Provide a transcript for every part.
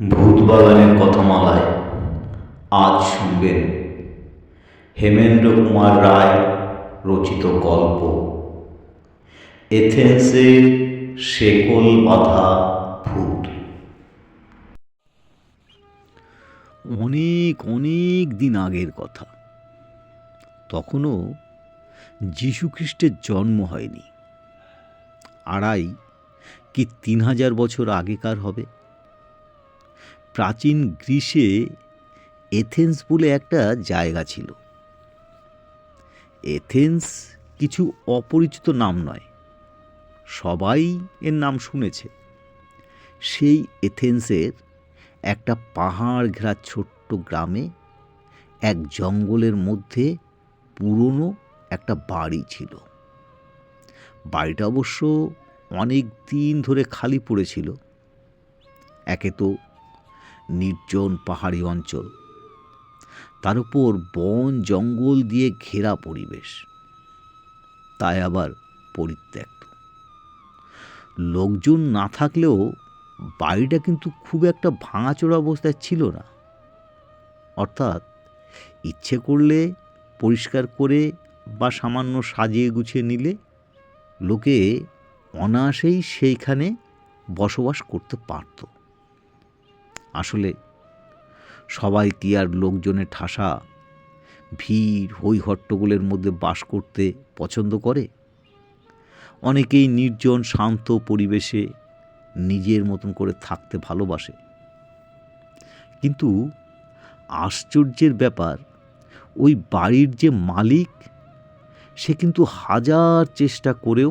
ভূতবাগানের কথামালায় আজ শুনবেন হেমেন্দ্র কুমার রায় রচিত গল্প এথেন্সের শেকল বাঁধা ভূত। অনেক অনেক দিন আগের কথা। তখনও যীশুখ্রিস্টের জন্ম হয়নি। 2,500 কি 3,000 বছর আগেকার হবে। প্রাচীন গ্রীসে এথেন্স বলে একটা জায়গা ছিল। এথেন্স কিছু অপরিচিত নাম নয়, সবাই এর নাম শুনেছে। সেই এথেন্সের একটা পাহাড় ঘেরা ছোট্ট গ্রামে এক জঙ্গলের মধ্যে পুরনো একটা বাড়ি ছিল। বাড়িটা অবশ্য অনেক দিন ধরে খালি পড়েছিল। একে তো নির্জন পাহাড়ি অঞ্চল, তার উপর বন জঙ্গল দিয়ে ঘেরা পরিবেশ, তাই আবার পরিত্যক্ত। লোকজন না থাকলেও বাড়িটা কিন্তু খুব একটা ভাঙাচোরা অবস্থায় ছিল না। অর্থাৎ ইচ্ছে করলে পরিষ্কার করে বা সামান্য সাজিয়ে গুছিয়ে নিলে লোকে অনায়াসেই সেইখানে বসবাস করতে পারত। আসলে সবাই কি আর লোকজনে ঠাসা ভিড় হই হট্টগোলের মধ্যে বাস করতে পছন্দ করে? অনেকেই নির্জন শান্ত পরিবেশে নিজের মতন করে থাকতে ভালোবাসে। কিন্তু আশ্চর্যের ব্যাপার, ওই বাড়ির যে মালিক, সে কিন্তু হাজার চেষ্টা করেও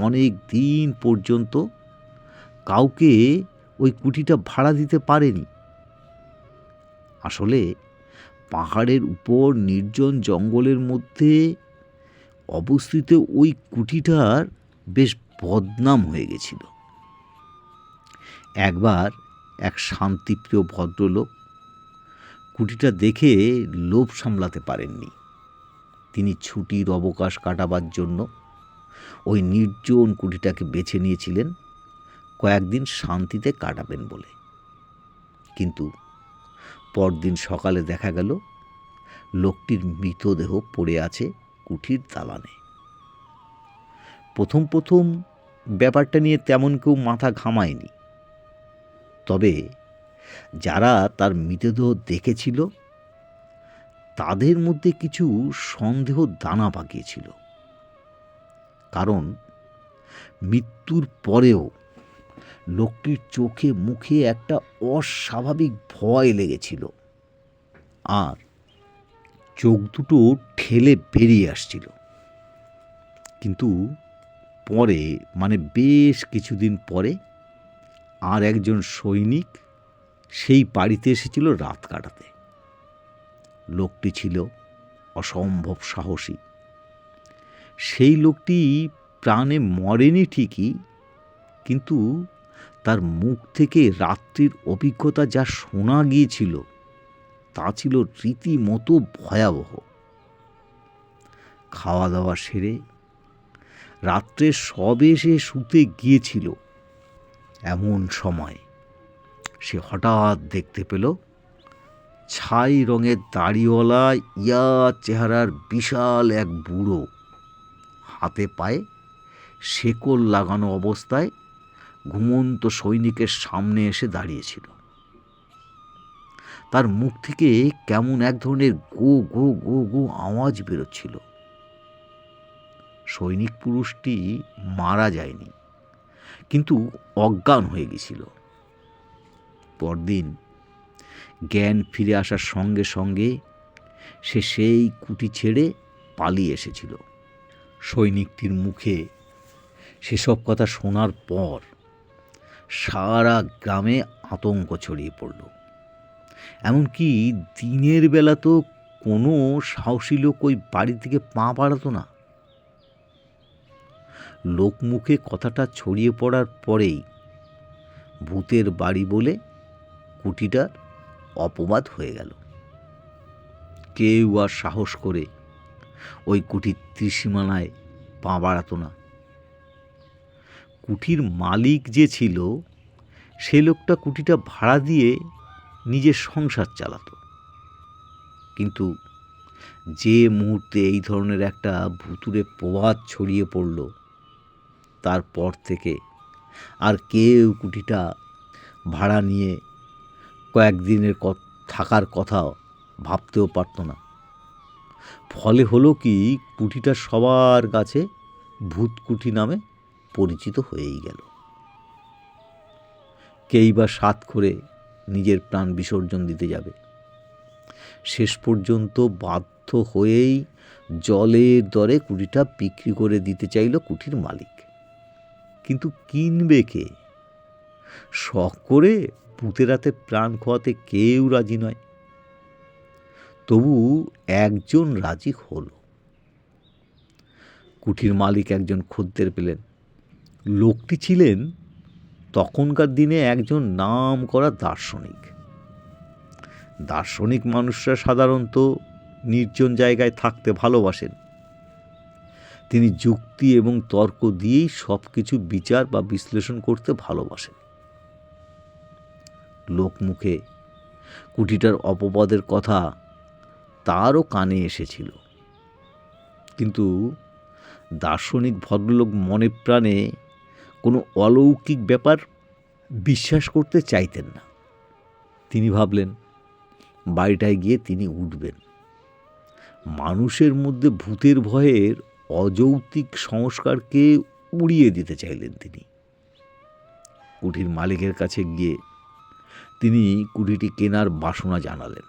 অনেক দিন পর্যন্ত কাউকে ওই কুঠিটা ভাড়া দিতে পারেনি। আসলে পাহাড়ের উপর নির্জন জঙ্গলের মধ্যে অবস্থিত ওই কুঠিটার বেশ বদনাম হয়ে গেছিল। একবার এক শান্তিপ্রিয় ভদ্রলোক কুঠিটা দেখে লোভ সামলাতে পারেননি। তিনি ছুটির অবকাশ কাটাবার জন্য ওই নির্জন কুঠিটাকে বেছে নিয়েছিলেন কয়েকদিন শান্তিতে কাটাবেন বলে। কিন্তু পরদিন সকালে দেখা গেল লোকটির মৃতদেহ পড়ে আছে কুঠির দালানে। প্রথম প্রথম ব্যাপারটা নিয়ে তেমন কেউ মাথা ঘামায়নি, তবে যারা তার মৃতদেহ দেখেছিল তাদের মধ্যে কিছু সন্দেহ দানা পাকিয়েছিল। কারণ মৃত্যুর পরেও লোকটির চোখে মুখে একটা অস্বাভাবিক ভয় লেগেছিল, আর চোখ দুটো ঠেলে বেরিয়ে আসছিল। কিন্তু পরে, বেশ কিছুদিন পরে, আর একজন সৈনিক সেই বাড়িতে এসেছিল রাত কাটাতে। লোকটি ছিল অসম্ভব সাহসী। সেই লোকটি প্রাণে মরেনি ঠিকই, কিন্তু তার মুখ থেকে রাত্রির অভিজ্ঞতা যা শোনা গিয়েছিল তা ছিল রীতিমতো ভয়াবহ। খাওয়া দাওয়া সেরে রাত্রে সবে সে শুতে গিয়েছিল, এমন সময় সে হঠাৎ দেখতে পেল ছাই রঙের দাড়িওয়ালা ইয়া চেহারার বিশাল এক বুড়ো হাতে পায়ে শেকল লাগানো অবস্থায় ঘুমন্ত সৈনিকের সামনে এসে দাঁড়িয়েছিল। তার মুখ থেকে কেমন এক ধরনের গো গো গো গো আওয়াজ বেরোচ্ছিল। সৈনিক পুরুষটি মারা যায়নি, কিন্তু অজ্ঞান হয়ে গেছিল। পরদিন জ্ঞান ফিরে আসার সঙ্গে সঙ্গে সে সেই কুঠি ছেড়ে পালিয়ে এসেছিল। সৈনিকটির মুখে সেসব কথা শোনার পর সারা গ্রামে আতঙ্ক ছড়িয়ে পড়ল। এমনকি দিনের বেলা তো কোনো সাহসী লোক ওই বাড়ি থেকে পা বাড়াতো না। লোকমুখে কথাটা ছড়িয়ে পড়ার পরেই ভূতের বাড়ি বলে কুঠিটার অপবাদ হয়ে গেল। কেউ আর সাহস করে ওই কুঠির ত্রিসীমানায় পা বাড়াতো না। কুঠির মালিক যে ছিল সে লোকটা কুটিটা ভাড়া দিয়ে নিজের সংসার চালাতো। কিন্তু যে মুহূর্তে এই ধরনের একটা ভুতুড়ে প্রবাদ ছড়িয়ে পড়ল, তারপর থেকে আর কেউ কুটিটা ভাড়া নিয়ে কয়েকদিনের থাকার কথা ভাবতেও পারত না। ফলে হলো কি, কুঠিটা সবার কাছে ভূতকুঠি নামে পরিচিত হয়েই গেল। কেই বা সাধ করে নিজের প্রাণ বিসর্জন দিতে যাবে, শেষ পর্যন্ত বাধ্য হয়েই জলের দরে কুঠিটা বিক্রি করে দিতে চাইল কুঠির মালিক। কিন্তু কিনবে কে? শখ করে ভূতের রাতে প্রাণ খোয়াতে কেউ রাজি নয়। তবু একজন রাজি হল। কুঠির মালিক একজন খদ্দের পেলেন। লোকটি ছিলেন তখনকার দিনে একজন নাম করা দার্শনিক। দার্শনিক মানুষরা সাধারণত নির্জন জায়গায় থাকতে ভালোবাসেন। তিনি যুক্তি এবং তর্ক দিয়েই সব কিছু বিচার বা বিশ্লেষণ করতে ভালোবাসেন। লোকমুখে কুঠিটার অপবাদের কথা তারও কানে এসেছিল, কিন্তু দার্শনিক ভদ্রলোক মনে প্রাণে কোনো অলৌকিক ব্যাপার বিশ্বাস করতে চাইতেন না। তিনি ভাবলেন বাড়িটায় গিয়ে তিনি উঠবেন। মানুষের মধ্যে ভূতের ভয়ের অযৌক্তিক সংস্কারকে উড়িয়ে দিতে চাইলেন তিনি। কুঠির মালিকের কাছে গিয়ে তিনি কুঠিটি কেনার বাসনা জানালেন।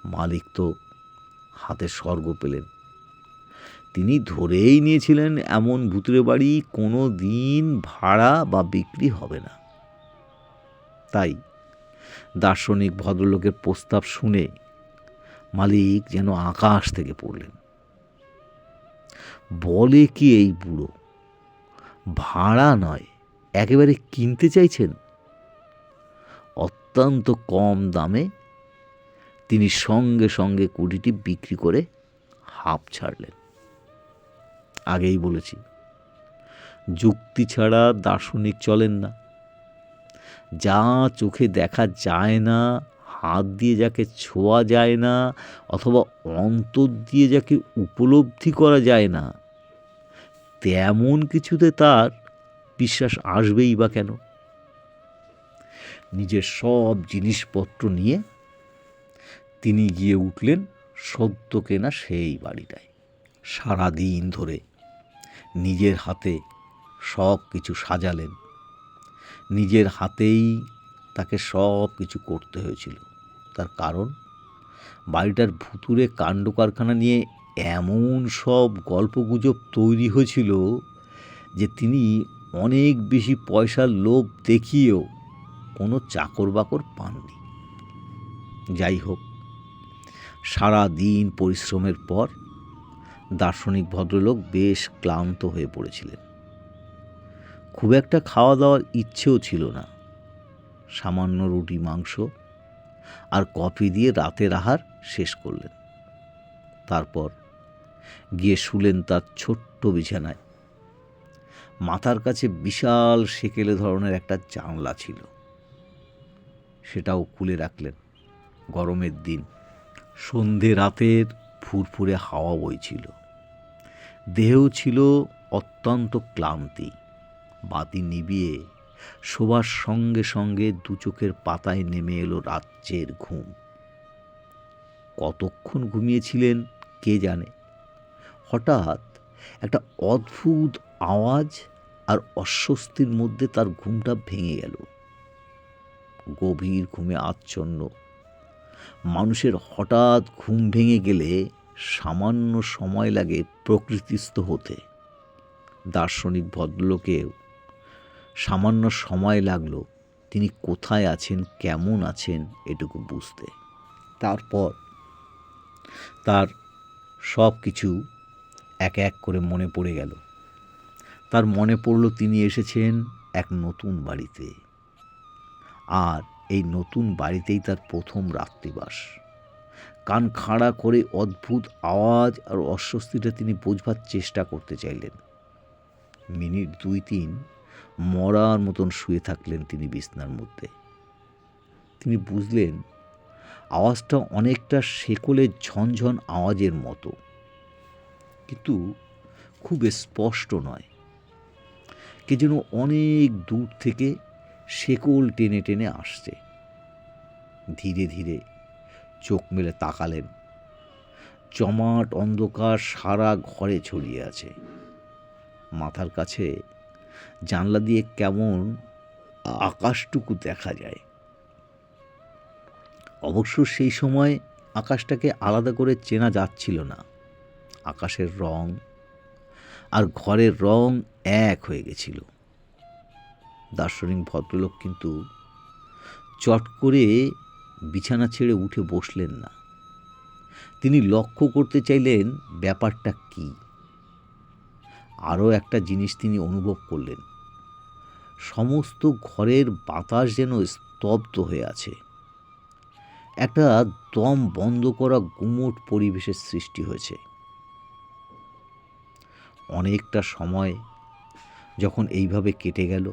মালিক তো হাতে স্বর্গ পেলেন। তিনি ধরেই নিয়েছিলেন এমন ভূতুড়ে বাড়ি কোনো দিন ভাড়া বা বিক্রি হবে না। তাই দার্শনিক ভদ্রলোকের প্রস্তাব শুনে মালিক যেন আকাশ থেকে পড়লেন। বলে কি এই বুড়ো, ভাড়া নয় একেবারে কিনতে চাইছেন? অত্যন্ত কম দামে তিনি সঙ্গে সঙ্গে কুঠিটি বিক্রি করে হাঁপ ছাড়লেন। আগেই বলেছি, যুক্তি ছাড়া দার্শনিক চলেন না। যা চোখে দেখা যায় না, হাত দিয়ে যাকে ছোঁয়া যায় না, অথবা অন্তর দিয়ে যাকে উপলব্ধি করা যায় না, তেমন কিছুতে তার বিশ্বাস আসবেই বা কেন? নিজের সব জিনিসপত্র নিয়ে তিনি গিয়ে উঠলেন সদ্য কেনা সেই বাড়িটায়। সারাদিন ধরে নিজের হাতে সব কিছু সাজালেন। নিজের হাতেই তাকে সব কিছু করতে হয়েছিল। তার কারণ, বাড়িটার ভুতুড়ে কাণ্ড কারখানা নিয়ে এমন সব গল্পগুজব তৈরি হয়েছিল যে তিনি অনেক বেশি পয়সার লোভ দেখিয়েও কোনো চাকর বাকর পাননি। যাই হোক, সারা দিন পরিশ্রমের পর দার্শনিক ভদ্রলোক বেশ ক্লান্ত হয়ে পড়েছিলেন। খুব একটা খাওয়া দাওয়ার ইচ্ছেও ছিল না। সামান্য রুটি মাংস আর কফি দিয়ে রাতের আহার শেষ করলেন। তারপর গিয়ে শুলেন তার ছোট্ট বিছানায়। মাথার কাছে বিশাল সেকেলে ধরনের একটা জানলা ছিল, সেটাও খুলে রাখলেন। গরমের দিন, সন্ধে রাতের ফুরফুরে হাওয়া বইছিল। দেহেও ছিল অত্যন্ত ক্লান্তি। বাতি নিভিয়ে শোবার সঙ্গে সঙ্গে দু চোখের পাতায় নেমে এলো রাজ্যের ঘুম। কতক্ষণ ঘুমিয়েছিলেন কে জানে। হঠাৎ একটা অদ্ভুত আওয়াজ আর অস্বস্তির মধ্যে তার ঘুমটা ভেঙে গেল। গভীর ঘুমে আচ্ছন্ন মানুষের হঠাৎ ঘুম ভেঙে গেলে সামান্য সময় লাগে প্রকৃতিস্থ হতে। দার্শনিক ভদ্রলোকেও সামান্য সময় লাগলো তিনি কোথায় আছেন, কেমন আছেন এটুকু বুঝতে। তারপর তার সব কিছু এক এক করে মনে পড়ে গেল। তার মনে পড়ল তিনি এসেছেন এক নতুন বাড়িতে, আর এই নতুন বাড়িতেই তার প্রথম রাত্রিবাস। কান খাড়া করে অদ্ভুত আওয়াজ আর অস্বস্তিটা তিনি বোঝবার চেষ্টা করতে চাইলেন। মিনিট 2-3 মরার মতন শুয়ে থাকলেন তিনি বিছনার মধ্যে। তিনি বুঝলেন আওয়াজটা অনেকটা শেকলের ঝনঝন আওয়াজের মতো, কিন্তু খুব স্পষ্ট নয়। কে যেন অনেক দূর থেকে শেকল টেনে টেনে আসছে। ধীরে ধীরে চোখ মেলে তাকালেন। জমাট অন্ধকার সারা ঘরে ছড়িয়ে আছে। মাথার কাছে জানলা দিয়ে কেমন আকাশটুকু দেখা যায়। অবশ্য সেই সময় আকাশটাকে আলাদা করে চেনা যাচ্ছিল না। আকাশের রং আর ঘরের রং এক হয়ে গেছিল। দার্শনিক ভদ্রলোক কিন্তু চট করে বিছানা ছেড়ে উঠে বসলেন না। তিনি লক্ষ্য করতে চাইলেন ব্যাপারটা কি। আরও একটা জিনিস তিনি অনুভব করলেন, সমস্ত ঘরের বাতাস যেন স্তব্ধ হয়ে আছে। একটা দম বন্ধ করা গুমোট পরিবেশের সৃষ্টি হয়েছে। অনেকটা সময় যখন এইভাবে কেটে গেল,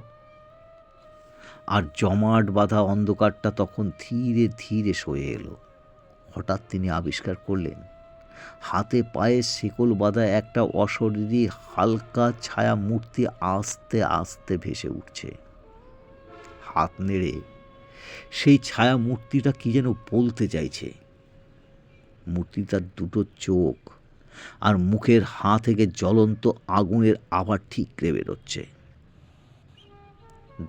আর জমাট বাঁধা অন্ধকারটা তখন ধীরে ধীরে সয়ে এলো, হঠাৎ তিনি আবিষ্কার করলেন হাতে পায়ে শেকল বাঁধা একটা অশরীরী হালকা ছায়া মূর্তি আস্তে আস্তে ভেসে উঠছে। হাত নেড়ে সেই ছায়া মূর্তিটা কি যেন বলতে চাইছে। মূর্তিটার দুটো চোখ আর মুখের হাঁ থেকে জ্বলন্ত আগুনের আবার ঠিকরে বেরোচ্ছে।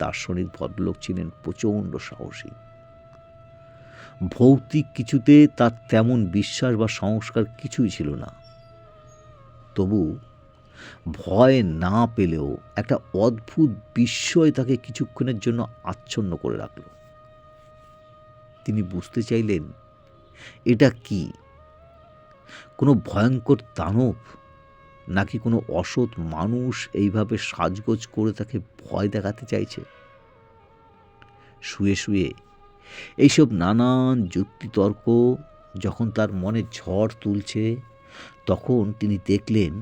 দার্শনিক ভদ্রলোক ছিলেন প্রচণ্ড সাহসী। ভৌতিক কিছুতে তার তেমন বিশ্বাস বা সংস্কার কিছুই ছিল না। তবু ভয় না পেলেও একটা অদ্ভুত বিস্ময় তাকে কিছুক্ষণের জন্য আচ্ছন্ন করে রাখল। তিনি বুঝতে চাইলেন এটা কি, কোনো ভয়ঙ্কর দানব, নাকি কোনো অসৎ মানুষ এইভাবে সাজগোজ করে তাকে ভয় দেখাতে চাইছে। শুয়ে শুয়ে এইসব নানান যুক্তিতর্ক যখন তার মনে ঝড় তুলছে, তখন তিনি দেখলেন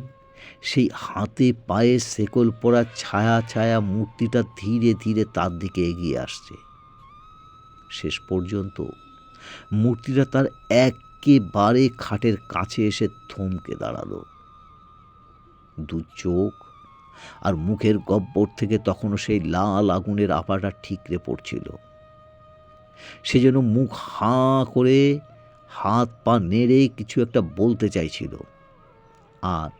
সেই হাতে পায়ে শেকল পরা ছায়া ছায়া মূর্তিটা ধীরে ধীরে তার দিকে এগিয়ে আসছে। শেষ পর্যন্ত মূর্তিটা তার একেবারে খাটের কাছে এসে থমকে দাঁড়ালো। দু চোখ আর মুখের গব্বর থেকে তখনও সেই লাল আগুনের আপাটা ঠিকরে পড়ছিল। সে যেন মুখ হাঁ করে হাত পা নেড়ে কিছু একটা বলতে চাইছিল, আর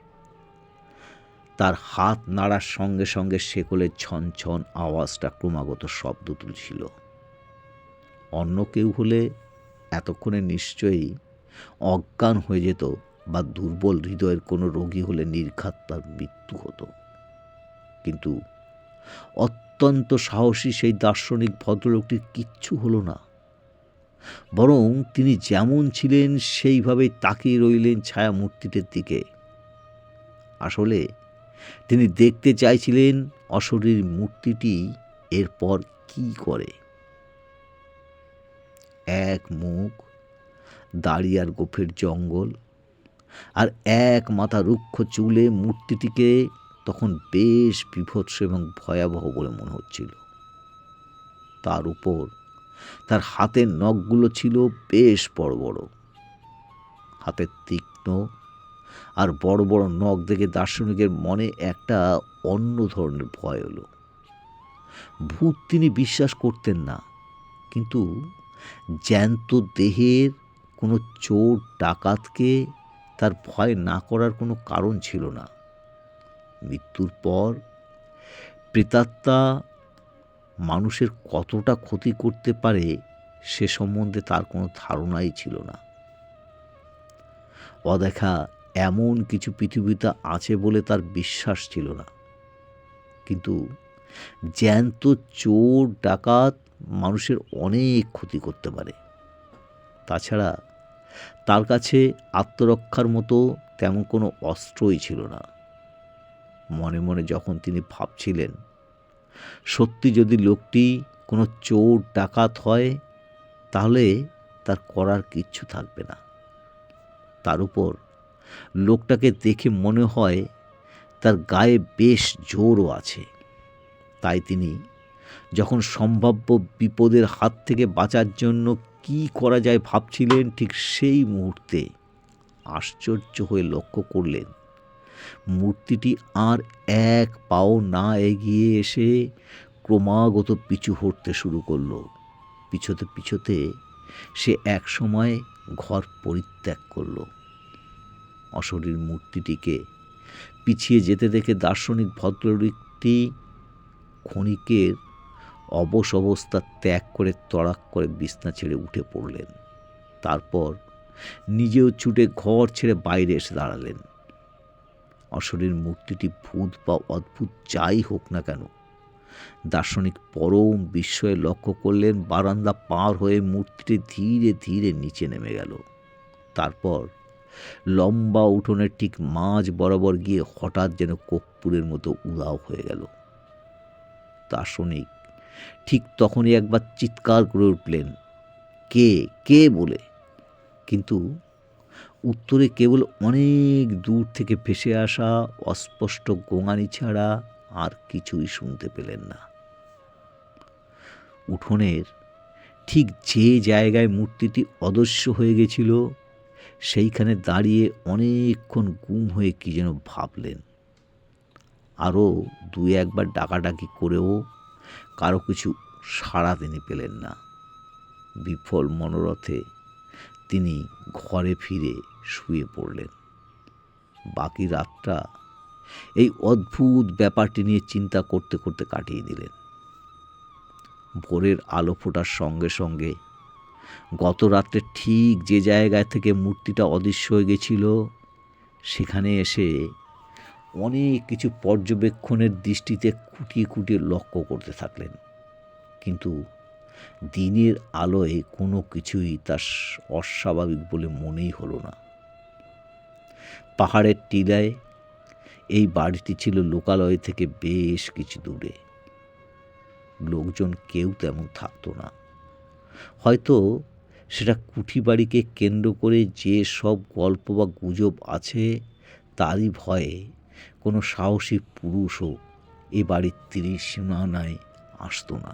তার হাত নাড়ার সঙ্গে সঙ্গে শেকলের ছনছন আওয়াজটা ক্রমাগত শব্দ তুলছিল। অন্য কেউ হলে এতক্ষণে নিশ্চয়ই অজ্ঞান হয়ে যেত, বা দুর্বল হৃদয়ের কোনো রোগী হলে নির্ঘাত তার মৃত্যু হতো। কিন্তু অত্যন্ত সাহসী সেই দার্শনিক ভদ্রলোকটির কিচ্ছু হলো না। বরং তিনি যেমন ছিলেন সেইভাবেই তাকিয়ে রইলেন ছায়া মূর্তিটির দিকে। আসলে তিনি দেখতে চাইছিলেন অশরীর মূর্তিটি এরপর কি করে। এক মুখ, দাড়ি আর গোফের জঙ্গল, আর এক মাথা রুক্ষ চুলে মূর্তিটিকে তখন বেশ বীভৎস এবং ভয়াবহ বলে মনে হচ্ছিল। তার উপর তার হাতের নখগুলো ছিল বেশ বড় বড়। হাতের তীক্ষ্ণ আর বড় বড় নখ দেখে দার্শনিকের মনে একটা অন্য ধরনের ভয় হলো। ভূত তিনি বিশ্বাস করতেন না, কিন্তু জ্যান্ত দেহের কোনো চোর ডাকাতকে তার ভয় না করার কোনো কারণ ছিল না। মৃত্যুর পর প্রেতাত্মা মানুষের কতটা ক্ষতি করতে পারে সে সম্বন্ধে তার কোনো ধারণাই ছিল না। অদেখা এমন কিছু পৃথিবীতে আছে বলে তার বিশ্বাস ছিল না। কিন্তু জ্যান্ত চোর ডাকাত মানুষের অনেক ক্ষতি করতে পারে। তাছাড়া তার কাছে আত্মরক্ষার মতো তেমন কোনো অস্ত্রই ছিল না। মনে মনে যখন তিনি ভাবছিলেন সত্যি যদি লোকটি কোনো চোর ডাকাত হয়, তাহলে তার করার কিচ্ছু থাকবে না। তার উপর লোকটাকে দেখে মনে হয় তার গায়ে বেশ জোরও আছে। তাই তিনি যখন সম্ভাব্য বিপদের হাত থেকে বাঁচার জন্য কি করা যায় ভাবছিলেন, ঠিক সেই মুহূর্তে আশ্চর্য হয়ে লক্ষ্য করলেন মূর্তিটি আর এক পাও না এগিয়ে এসে ক্রমাগত পিছু হটতে শুরু করলো। পিছোতে পিছোতে সে এক সময় ঘর পরিত্যাগ করল। অশরীর মূর্তিটিকে পিছিয়ে যেতে দেখে দার্শনিক ভদ্রলোকটি ক্ষণিকের অবশ অবস্থা ত্যাগ করে তড়াক করে বিছনা ছেড়ে উঠে পড়লেন। তারপর নিজেও ছুটে ঘর ছেড়ে বাইরে এসে দাঁড়ালেন। অশরীর মূর্তিটি ভূত বা অদ্ভুত যাই হোক না কেন, দার্শনিক পরম বিস্ময়ে লক্ষ্য করলেন বারান্দা পার হয়ে মূর্তিটি ধীরে ধীরে নিচে নেমে গেল। তারপর লম্বা উঠোনের ঠিক মাঝ বরাবর গিয়ে হঠাৎ যেন কর্পূরের মতো উধাও হয়ে গেল। দার্শনিক ঠিক তখনই একবার চিৎকার করে উঠলেন, কে কে বলে, কিন্তু উত্তরে কেবল অনেক দূর থেকে ভেসে আসা অস্পষ্ট গোঙানি ছাড়া আর কিছুই শুনতে পেলেন না। উঠোনের ঠিক যে জায়গায় মূর্তিটি অদৃশ্য হয়ে গেছিল সেইখানে দাঁড়িয়ে অনেকক্ষণ গুম হয়ে কি যেন ভাবলেন। আরও দু একবার ডাকাডাকি করেও কারো কিছু সাড়া তিনি পেলেন না। বিফল মনোরথে তিনি ঘরে ফিরে শুয়ে পড়লেন। বাকি রাতটা এই অদ্ভুত ব্যাপারটি নিয়ে চিন্তা করতে করতে কাটিয়ে দিলেন। ভোরের আলো ফোটার সঙ্গে সঙ্গে গত রাত্রে ঠিক যে জায়গায় থেকে মূর্তিটা অদৃশ্য হয়ে গেছিল সেখানে এসে অনেক কিছু পর্যবেক্ষণের দৃষ্টিতে খুঁটিয়ে খুঁটিয়ে লক্ষ্য করতে থাকলেন, কিন্তু দিনের আলোয় কোনো কিছুই তার অস্বাভাবিক বলে মনেই হলো না। পাহাড়ের টিলায় এই বাড়িটি ছিল লোকালয় থেকে বেশ কিছু দূরে। লোকজন কেউ তেমন থাকতো না। হয়তো সেটা কুঠি বাড়িকে কেন্দ্র করে যে সব গল্প বা গুজব আছে তারই ভয়ে কোনো সাহসী পুরুষও এ বাড়ির ত্রিসীমানায় আসতো না।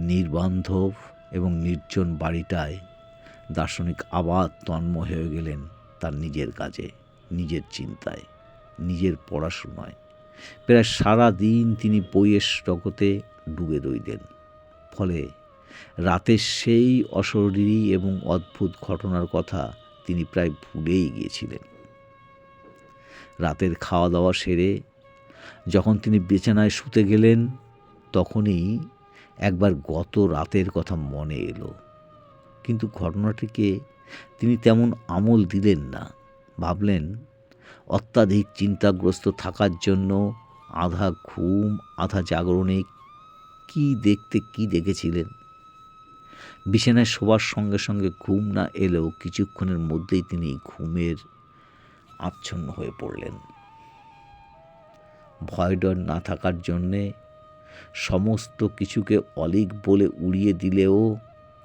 নির্বান্ধব এবং নির্জন বাড়িটায় দার্শনিক আবার তন্ময় হয়ে গেলেন তার নিজের কাজে, নিজের চিন্তায়, নিজের পড়াশোনায়। প্রায় সারা দিন তিনি বইয়ের জগতে ডুবে রইলেন। ফলে রাতের সেই অশরীরী এবং অদ্ভুত ঘটনার কথা তিনি প্রায় ভুলেই গিয়েছিলেন। রাতের খাওয়া দাওয়া সেরে যখন তিনি বিছানায় শুতে গেলেন তখনই একবার গত রাতের কথা মনে এলো, কিন্তু ঘটনাটিকে তিনি তেমন আমল দিলেন না। ভাবলেন অত্যাধিক চিন্তাগ্রস্ত থাকার জন্য আধা ঘুম আধা জাগরণে কি দেখেছিলেন। বিছানায় শোবার সঙ্গে সঙ্গে ঘুম না এলেও কিছুক্ষণের মধ্যেই তিনি ঘুমের আচ্ছন্ন হয়ে পড়লেন। ভয় ডর না থাকার জন্যে সমস্ত কিছুকে অলীক বলে উড়িয়ে দিলেও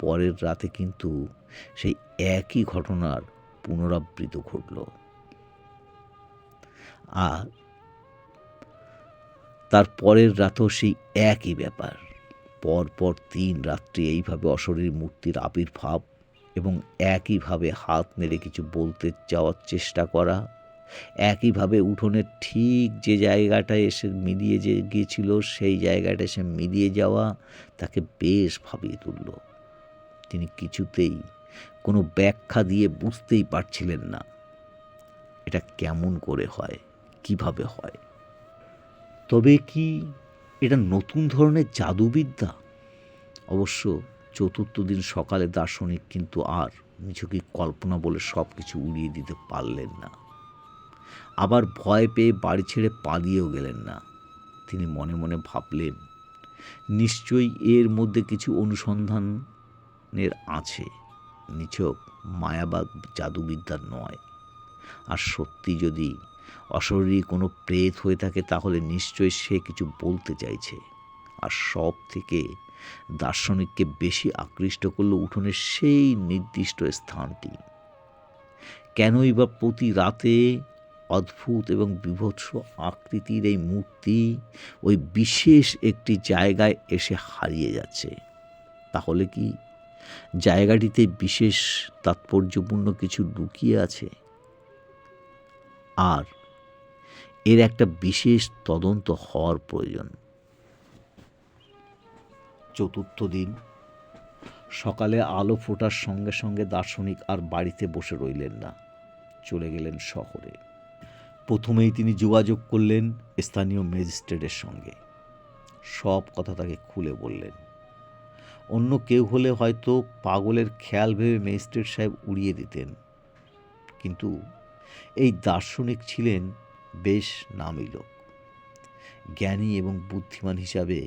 পরের রাতে কিন্তু সেই একই ঘটনার পুনরাবৃত্তি ঘটল। আর তার পরের রাতেও সেই একই ব্যাপার। পরপর 3 রাত্রি এইভাবে অশরীর মূর্তির আবির্ভাব এবং একইভাবে হাত নেড়ে কিছু বলতে যাওয়ার চেষ্টা করা, একইভাবে উঠোনের ঠিক যে জায়গাটায় এসে মিলিয়ে গিয়েছিল সেই জায়গাটা এসে মিলিয়ে যাওয়া তাকে বেশ ভাবিয়ে তুলল। তিনি কিছুতেই কোনো ব্যাখ্যা দিয়ে বুঝতেই পারছিলেন না এটা কেমন করে হয়, কিভাবে হয়। তবে কি এটা নতুন ধরনের জাদুবিদ্যা? অবশ্য চতুর্থ দিন সকালে দার্শনিক কিন্তু আর নিজেকে কল্পনা বলে সব কিছু উড়িয়ে দিতে পারলেন না। আবার ভয় পেয়ে বাড়ি ছেড়ে পালিয়েও গেলেন না। তিনি মনে মনে ভাবলেন নিশ্চয়ই এর মধ্যে কিছু অনুসন্ধানের আছে, নিছক মায়াবাদ জাদুবিদ্যার নয়। আর সত্যি যদি অশরীরী কোনো প্রেত হয়ে থাকে তাহলে নিশ্চয়ই সে কিছু বলতে চাইছে। আর সব থেকে দার্শনিককে বেশি আকৃষ্ট করল উঠোনের সেই নির্দিষ্ট স্থানটি। কেনই বা প্রতি রাতে অদ্ভুত এবং বীভৎস আকৃতির এই মূর্তি ওই বিশেষ একটি জায়গায় এসে হারিয়ে যাচ্ছে, তাহলে কি জায়গাটিতে বিশেষ তাৎপর্যপূর্ণ কিছু লুকিয়ে আছে? আর এর একটা বিশেষ তদন্ত হওয়ার প্রয়োজন। চতুর্থ দিন সকালে আলো ফোটার সঙ্গে সঙ্গে দার্শনিক আর বাড়িতে বসে রইলেন না, চলে গেলেন শহরে। প্রথমেই তিনি যোগাযোগ করলেন স্থানীয় ম্যাজিস্ট্রেটের সঙ্গে। সব কথা তাকে খুলে বললেন। অন্য কেউ হলে হয়তো পাগলের খেয়াল ভেবে ম্যাজিস্ট্রেট সাহেব উড়িয়ে দিতেন, কিন্তু এই দার্শনিক ছিলেন বেশ নামী লোক। জ্ঞানী এবং বুদ্ধিমান হিসাবে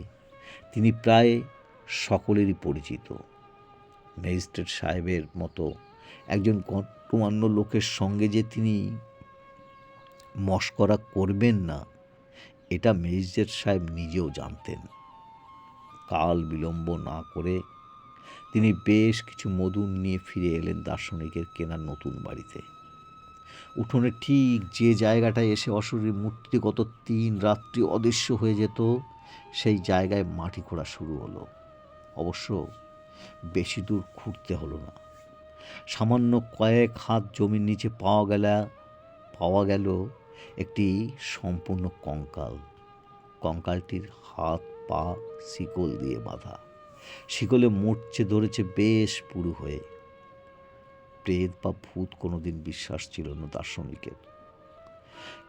তিনি প্রায় সকলেরই পরিচিত। ম্যাজিস্ট্রেট সাহেবের মতো একজন গণ্যমান্য লোকের সঙ্গে যে তিনি মশকরা করবেন না, এটা ম্যাজিস্ট্রেট সাহেব নিজেও জানতেন। কাল বিলম্ব না করে তিনি বেশ কিছু মধুর নিয়ে ফিরে এলেন দার্শনিকের কেনা নতুন বাড়িতে। উঠোনে ঠিক যে জায়গাটায় এসে অশরীরী মূর্তি গত 3 রাত্রি অদৃশ্য হয়ে যেত, সেই জায়গায় মাটি খোঁড়া শুরু হলো। অবশ্য বেশি দূর খুঁড়তে হলো না। সামান্য কয়েক হাত জমির নিচে পাওয়া গেল একটি সম্পূর্ণ কঙ্কাল। কঙ্কালটির হাত পা শিকল দিয়ে বাঁধা, শিকলে মরচে ধরেছে বেশ পুরু হয়ে। প্রেত বা ভূত কোনোদিন বিশ্বাস ছিল না দার্শনিকের,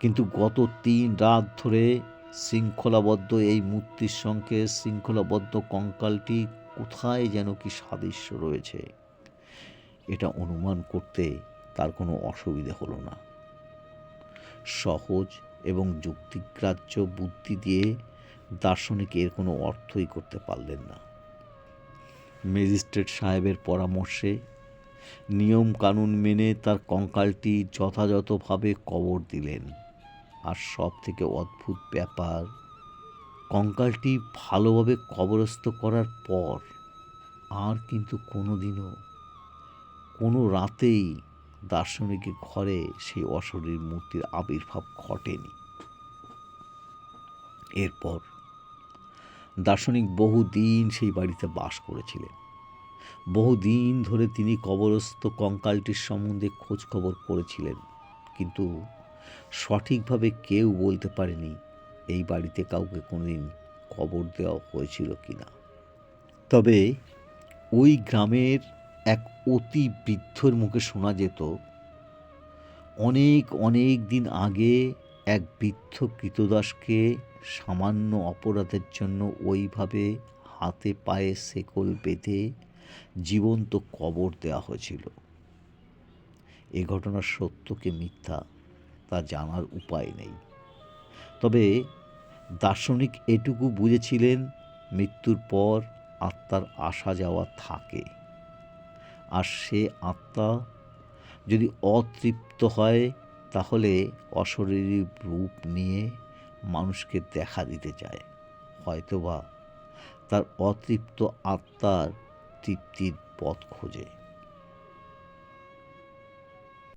কিন্তু গত 3 রাত ধরে শৃঙ্খলাবদ্ধ এই মূর্তির সঙ্গে শৃঙ্খলাবদ্ধ কঙ্কালটি কোথায় যেন কি সাদৃশ্য রয়েছে, এটা অনুমান করতে তার কোনো অসুবিধে হলো না। সহজ এবং যুক্তিগ্রাহ্য বুদ্ধি দিয়ে দার্শনিক এর কোনো অর্থই করতে পারলেন না। ম্যাজিস্ট্রেট সাহেবের পরামর্শে নিয়ম কানুন মেনে তার কঙ্কালটি যথাযথভাবে কবর দিলেন। আর সব থেকে অদ্ভুত ব্যাপার, কঙ্কালটি ভালোভাবে কবরস্থ করার পর আর কিন্তু কোনোদিনও কোনো রাতেই দার্শনিকের ঘরে সেই অশরীরী মূর্তির আবির্ভাব ঘটেনি। এরপর দার্শনিক বহুদিন সেই বাড়িতে বাস করেছিলেন। বহুদিন ধরে তিনি কবরস্থ কঙ্কালটির সম্বন্ধে খোঁজ খবর করেছিলেন, কিন্তু সঠিকভাবে কেউ বলতে পারেনি এই বাড়িতে কাউকে কোনোদিন কবর দেওয়া হয়েছিল কিনা। তবে ওই গ্রামের এক অতি বৃদ্ধর মুখে শোনা যেত, অনেক দিন আগে এক বৃদ্ধ কৃতদাসকে সামান্য অপরাধের জন্য ওইভাবে হাতে পায়ে শেকল বেঁধে জীবন্ত কবর দেওয়া হয়েছিল। এ ঘটনার সত্য কি মিথ্যা তা জানার উপায় নেই। তবে দার্শনিক এটুকু বুঝেছিলেন, মৃত্যুর পর আত্মার আসা যাওয়া থাকে, আর সে আত্মা যদি অতৃপ্ত হয় তাহলে অশরীরী রূপ নিয়ে মানুষকে দেখা দিতে চায়, হয়তোবা তার অতৃপ্ত আত্মার তৃপ্তির পথ খোঁজে।